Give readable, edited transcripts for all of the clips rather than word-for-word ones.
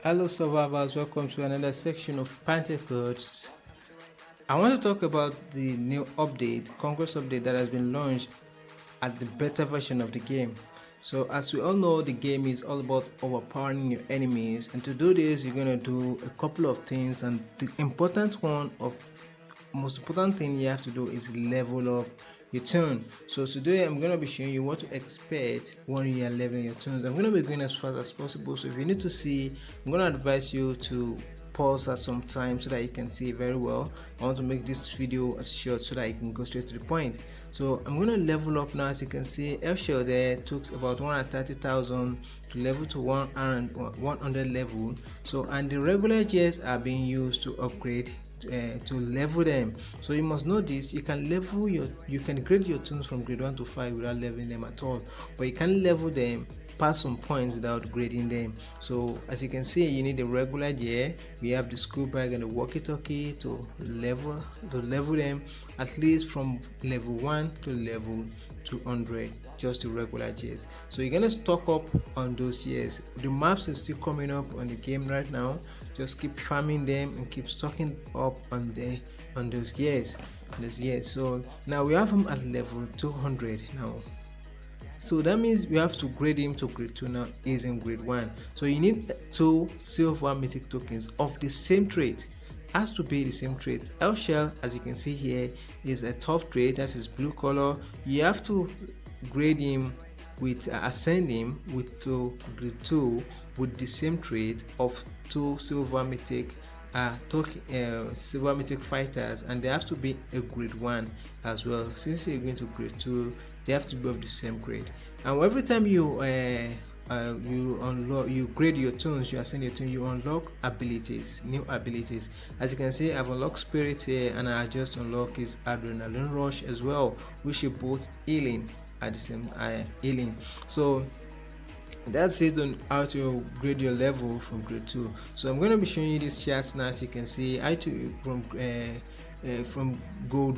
Hello survivors, welcome to another section of Panther codes. I want to talk about the new update, conquest update that has been launched at the beta version of the game. So as we all know, the game is all about overpowering your enemies, and to do this you're going to do a couple of things, and the most important thing you have to do is level up your toon. So today I'm going to be showing you what to expect when you are leveling your toons. I'm going to be going as fast as possible, so if you need to see, I'm going to advise you to pause at some time so that you can see very well. I want to make this video as short so that I can go straight to the point. So I'm going to level up now. As you can see, L-Shell there took about 130,000 to level to 100 level. So and the regular gears are being used to upgrade to level them. So you must know this. You can grade your toons from grade 1 to 5 without leveling them at all, but you can level them past some points without grading them. So as you can see, you need a regular gear. We have the school bag and the walkie-talkie to level them at least from level 1 to level 200, just the regular gears. So you're gonna stock up on those gears. The maps is still coming up on the game right now. Just keep farming them and keep stocking up on those gears. So now we have them at level 200 now. So that means we have to grade him to grade 2 now. He's in grade 1. So you need 2 silver mythic tokens of the same trait. Has to be the same trait. L-Shell, as you can see here, is a tough trait. That's his blue color. You have to grade him with ascend him with grade 2 with the same trait of 2 silver mythic silver mythic fighters, and they have to be a grade 1 as well. Since you're going to grade 2, they have to be of the same grade. And every time you grade your toons, you ascend your toon, you unlock abilities, new abilities. As you can see, I've unlocked spirit here, and I just unlocked his adrenaline rush as well, which is both healing at the same healing. So that's it on how to grade your level from grade 2. So I'm going to be showing you these charts now. As you can see, from grade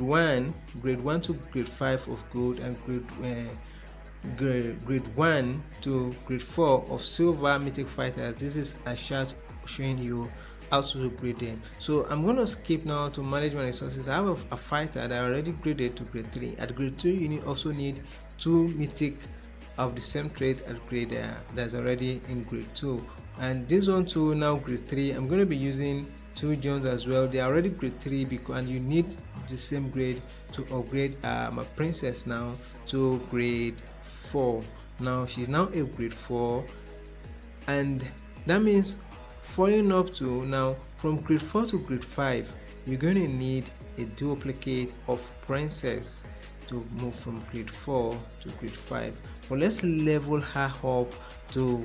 1 to grade 5 of gold, and grade 1 to grade 4 of silver mythic fighters. This is a chart showing you how to grade them. So I'm going to skip now to manage my resources. I have a fighter that I already graded to grade 3. At grade 2 you also need 2 mythic of the same trait at grade that's already in grade 2, and this one too now grade 3. I'm going to be using 2 Jones as well. They are already grade 3 because, and you need the same grade to upgrade my princess now to grade 4. Now she's now a grade 4, and that means falling up to now from grade 4 to grade 5, you're going to need a duplicate of princess to move from grade 4 to grade 5. But let's level her up to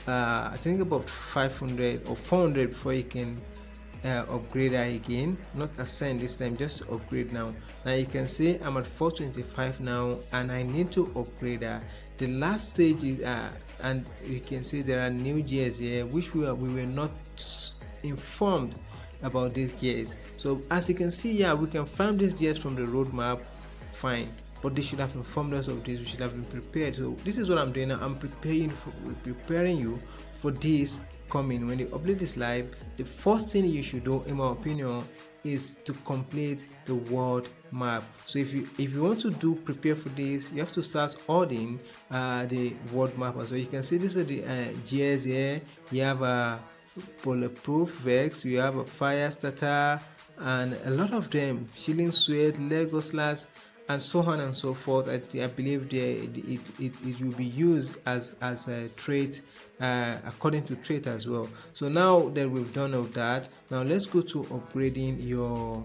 I think about 500 or 400 before you can upgrade her again. Not ascend this time, just upgrade now. Now you can see I'm at 425 now, and I need to upgrade her. The last stage is and you can see there are new gears here which we were not informed about these gears. So as you can see, yeah, we can find these gears from the roadmap, fine, but they should have informed us of this. We should have been prepared. So this is what I'm doing now. I'm preparing you for this coming. When the update is live, the first thing you should do, in my opinion, is to complete the world map. So if you want to prepare for this, you have to start ordering the world map as well. You can see this is the gears here. You have a bulletproof vex, you have a fire starter, and a lot of them, shilling sweat, lego slash, and so on and so forth. I believe it will be used as a trait according to trait as well. So now that we've done all that, now let's go to upgrading your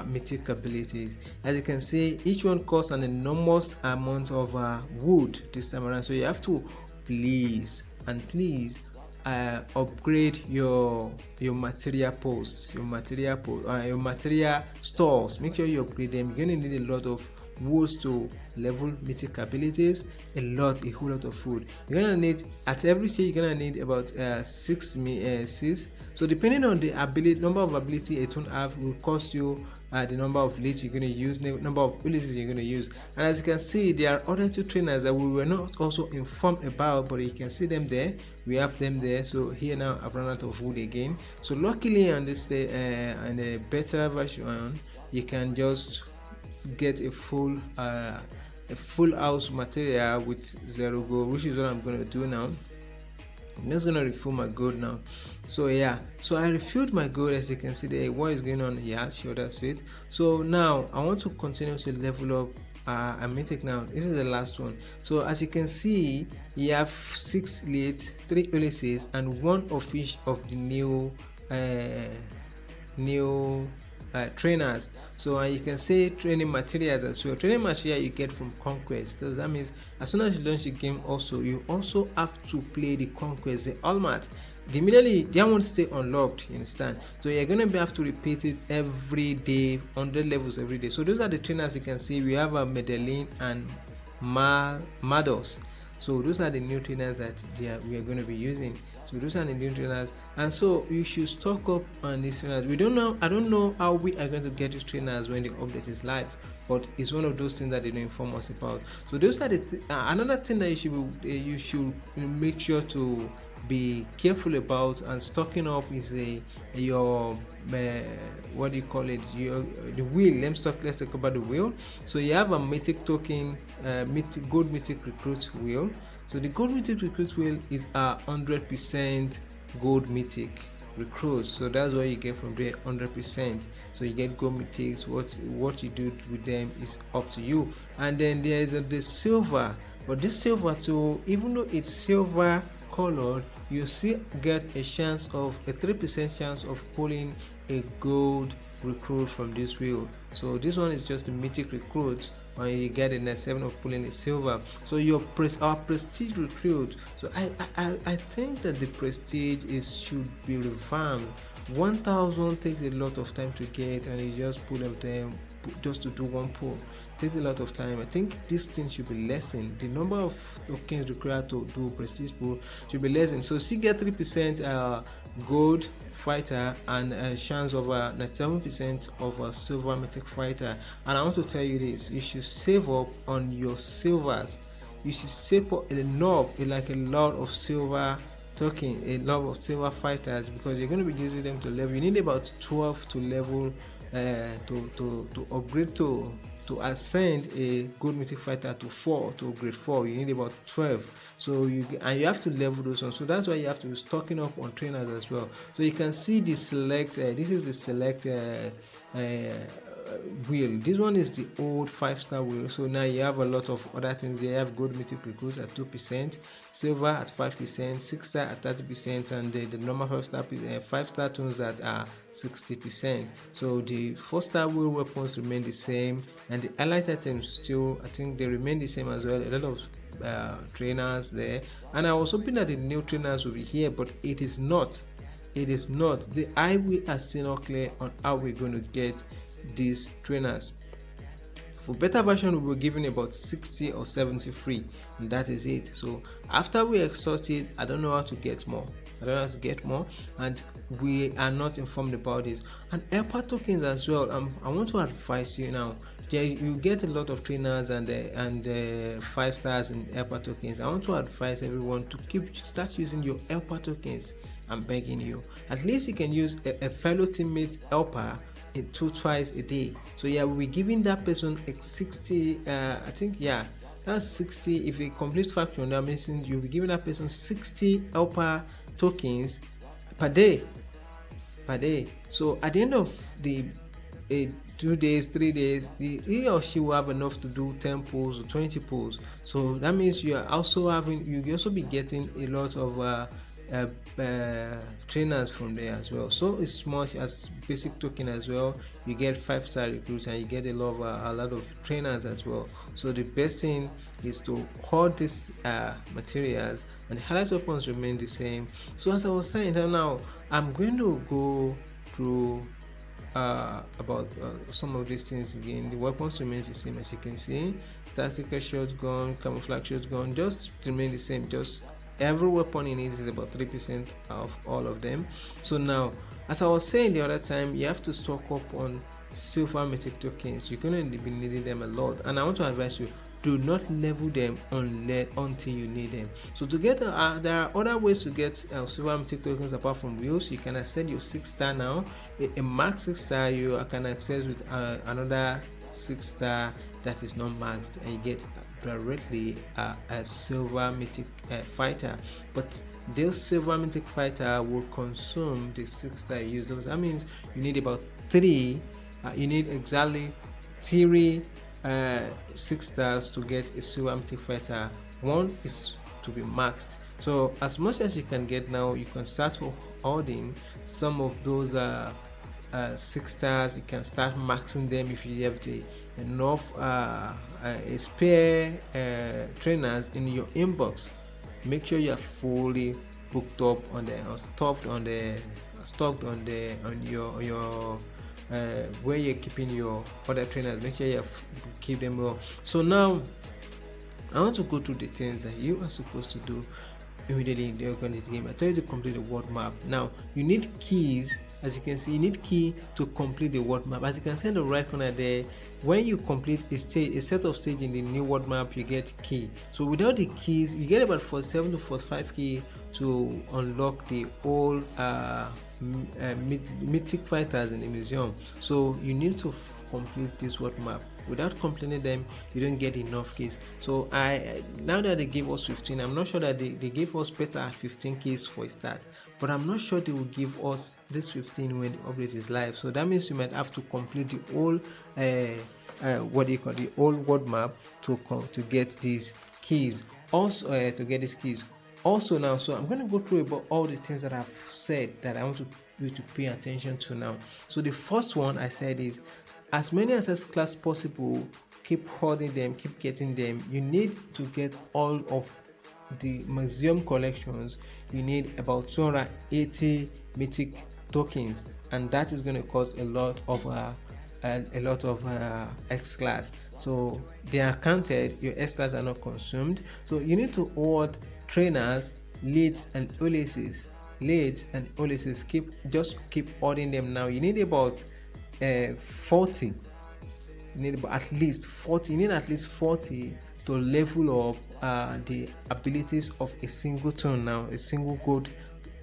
mythic abilities. As you can see, each one costs an enormous amount of wood this time around, so you have to please upgrade your material posts, your material stores. Make sure you upgrade them. You're gonna need a lot of woods to level mythic abilities, a whole lot of food. You're gonna need, at every stage you're gonna need about 6. So depending on the number of ability a toon have will cost you the number of leads you're going to use, number of releases you're going to use. And as you can see, there are other two trainers that we were not also informed about, but you can see them there. We have them there. So here now I've run out of wood again. So luckily on this day and a better version, you can just get a full house material with 0 gold, which is what I'm going to do now. I'm just gonna refill my gold now. So yeah, so I refilled my gold. As you can see there, what is going on? Yeah, sure, that's it. So now I want to continue to level up a mythic now. This is the last one. So as you can see, you have 6 leads, 3 ulysses, and 1 of each of the new trainers. So you can say training materials as well. Training material you get from conquest. So that means as soon as you launch the game, also you also have to play the conquest, the Almat. Immediately they won't stay unlocked, you understand? So you're gonna have to repeat it every day, 100 levels every day. So those are the trainers you can see. We have a Medellin and Mados. So those are the new trainers that we are going to be using. So those are the new trainers, and so you should stock up on these trainers. I don't know how we are going to get these trainers when the update is live, but it's one of those things that they don't inform us about. So those are the another thing that you should make sure to be careful about and stocking up is your what do you call it, the wheel. Let's talk about the wheel. So you have a mythic token, gold mythic recruit wheel. So the gold mythic recruit wheel is a 100% gold mythic recruit. So that's what you get from there, 100%. So you get gold mythics. What you do with them is up to you. And then there is the silver, but this silver too, even though it's silver colored, you still get a chance of a 3% chance of pulling a gold recruit from this wheel. So this one is just a mythic recruit, and you get a net 7 of pulling a silver. So our prestige recruit. So I think that the prestige should be revamped. 1000 takes a lot of time to get, and you just pull them just to do one pull. Takes a lot of time. I think this thing should be lessened. The number of tokens required to do prestige pull should be lessened. So she get 3% gold fighter and a chance of 97% of a silver mythic fighter. And I want to tell you this: you should save up on your silvers. You should save up enough, like a lot of silver token, a lot of silver fighters, because you're going to be using them to level. You need about 12 to level to upgrade to ascend a gold mythic fighter to 4, to grade 4. You need about 12. So you have to level those ones. So that's why you have to be stocking up on trainers as well. So you can see the select. This is the select wheel. This one is the old 5-star wheel. So now you have a lot of other things. You have gold mythic recruits at 2%, silver at 5%, 6-star at 30%, and the normal 5-star toons that are 60%. So the 4-star wheel weapons remain the same, and the allied items still, I think they remain the same as well. A lot of trainers there, and I was hoping that the new trainers will be here, but it is not. The we are still not clear on how we're going to get these trainers. For beta version, we were given about 60 or 70 free, and that is it. So after we exhaust it, I don't know how to get more. And we are not informed about this. And airport tokens as well. I want to advise you now. You get a lot of trainers and 5 stars and airport tokens. I want to advise everyone to start using your airport tokens. I'm begging you. At least you can use a fellow teammate helper twice a day. So yeah, we'll be giving that person 60. I think that's 60. If a complete faction, that means you'll be giving that person 60 helper tokens per day. So at the end of the 2 days, 3 days, he or she will have enough to do 10 pulls or 20 pulls. So that means you will also be getting a lot of trainers from there as well. So it's much as basic token as well. You get 5-star recruits, and you get a lot of trainers as well. So the best thing is to hoard these materials, and the highlight weapons remain the same. So as I was saying, now I'm going to go through about some of these things again. The weapons remains the same, as you can see. Tactical shotgun, camouflage shotgun just remain the same. Just every weapon in it is about 3% of all of them. So now, as I was saying the other time, you have to stock up on silver mythic tokens. You're going to be needing them a lot, and I want to advise you, do not level them until you need them. So to get there are other ways to get silver mythic tokens apart from wheels. You can access your 6-star now. A max 6-star you can access with another 6-star that is not maxed, and you get directly a silver mythic fighter. But this silver mythic fighter will consume the 6-star you use. That means you need about 3. You need exactly 3 6 stars to get a silver mythic fighter. 1 is to be maxed. So as much as you can get now, you can start holding some of those 6 stars. You can start maxing them if you have enough spare trainers in your inbox. Make sure you are fully booked up on your where you're keeping your other trainers. Make sure you keep them well. So now I want to go through the things that you are supposed to do immediately in the organized game. I tell you to complete the world map. Now you need keys. As you can see, you need key to complete the world map. As you can see in the right corner there, when you complete a set of stage in the new world map, you get key. So without the keys, you get about 47 to 45 key to unlock the old mythic fighters in the museum. So you need to complete this world map. Without completing them, you don't get enough keys. So now that they gave us 15, I'm not sure that they gave us better 15 keys for a start, but I'm not sure they will give us this 15 when the update is live. So that means you might have to complete the whole the old world map to get these keys. Also to get these keys. Also now, so I'm going to go through about all the things that I've said that I want you to pay attention to now. So the first one I said is, as many access class possible, keep holding them, keep getting them. You need to get all of the museum collections. You need about 280 mythic tokens, and that is going to cost a lot of X class. So they are counted, your X class are not consumed. So you need to hold trainers, leads and Ulysses. Keep holding them now. You need about 40. You need at least 40. You need at least 40 to level up the abilities of a single toon now, a single gold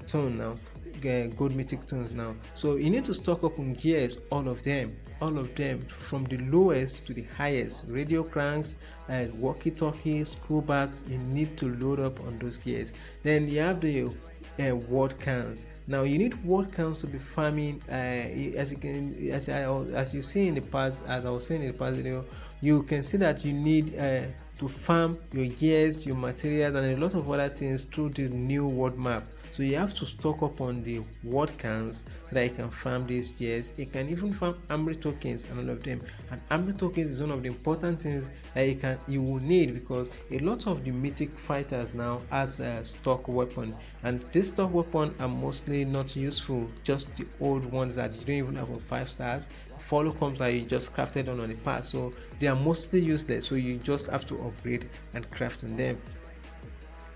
toon now, gold mythic toons now. So you need to stock up on gears, all of them from the lowest to the highest. Radio cranks, walkie-talkie, school bags. You need to load up on those gears. Then you have the word counts. Now you need word counts to be farming. As you see in the past, as I was saying in the past video, you can see that you need to farm your gears, your materials, and a lot of other things through the new world map. So you have to stock up on the word counts so that you can farm these gears. You can even farm armory tokens and all of them. And armory tokens is one of the important things that you will need, because a lot of the mythic fighters now has a stock weapon, and this stock weapon are mostly not useful. Just the old ones that you don't even have on 5 stars. Follow comes that you just crafted on the past, so they are mostly useless. So you just have to upgrade and craft on them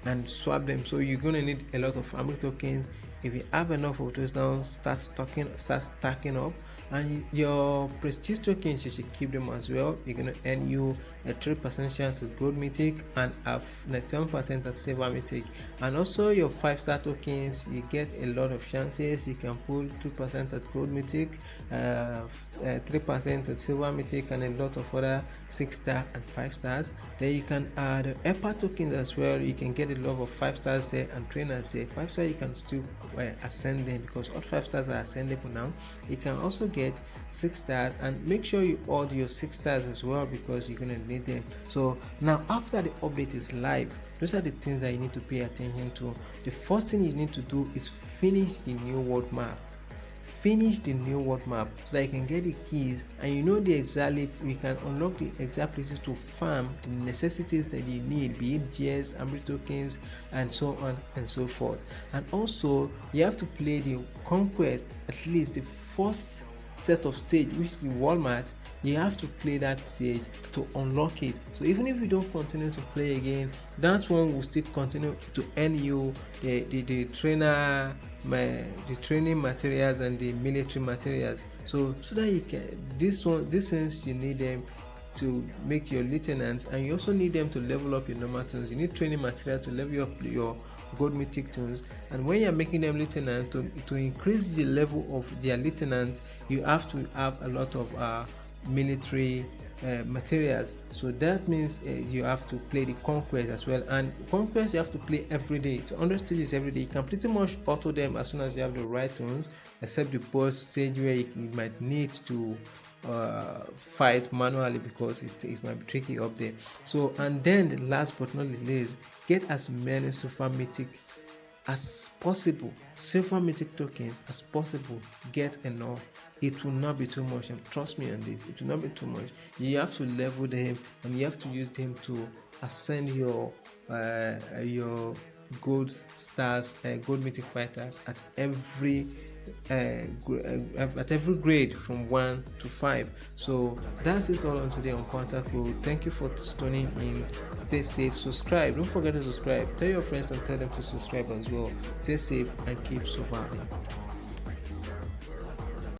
and swap them. So you're gonna need a lot of armory tokens. If you have enough of those now, start stacking up. And your prestige tokens, you should keep them as well. You're gonna earn you a 3% chance at gold mythic and a 97% at silver mythic. And also your 5-star tokens, you get a lot of chances. You can pull 2% at gold mythic, 3% at silver mythic, and a lot of other 6-star and 5 stars. Then you can add EPA tokens as well. You can get a lot of 5 stars there and trainers there. 5-star you can still ascend them, because all 5 stars are ascendable now. You can also get 6 stars, and make sure you order your 6 stars as well, because you're gonna need them. So now after the update is live, those are the things that you need to pay attention to. The first thing you need to do is finish the new world map. Finish the new world map so that you can get the keys, and you can unlock the exact places to farm the necessities that you need, be it gears, armory tokens, and so on and so forth. And also you have to play the conquest, at least the first set of stage, which is the world map, you have to play that stage to unlock it. So even if you don't continue to play again, that one will still continue to earn you the trainer, the training materials and the military materials. So that you can, these things you need them to make your lieutenants, and you also need them to level up your normal toons. You need training materials to level up your gold mythic toons, and when you're making them lieutenant, to increase the level of their lieutenant, you have to have a lot of military materials. So that means you have to play the conquest as well, and conquest you have to play every day. It's 100 stages every day. You can pretty much auto them as soon as you have the right toons, except the boss stage where you might need to fight manually because it might be tricky up there. So, and then the last but not least, get as many silver mythic as possible, silver mythic tokens as possible. Get enough. It will not be too much, and trust me on this, it will not be too much. You have to level them, and you have to use them to ascend your gold stars, gold mythic fighters at every grade from 1 to 5. So that's it all on today on Panther. Thank you for tuning in. Stay safe, subscribe, don't forget to subscribe, tell your friends and tell them to subscribe as well. Stay safe and keep surviving.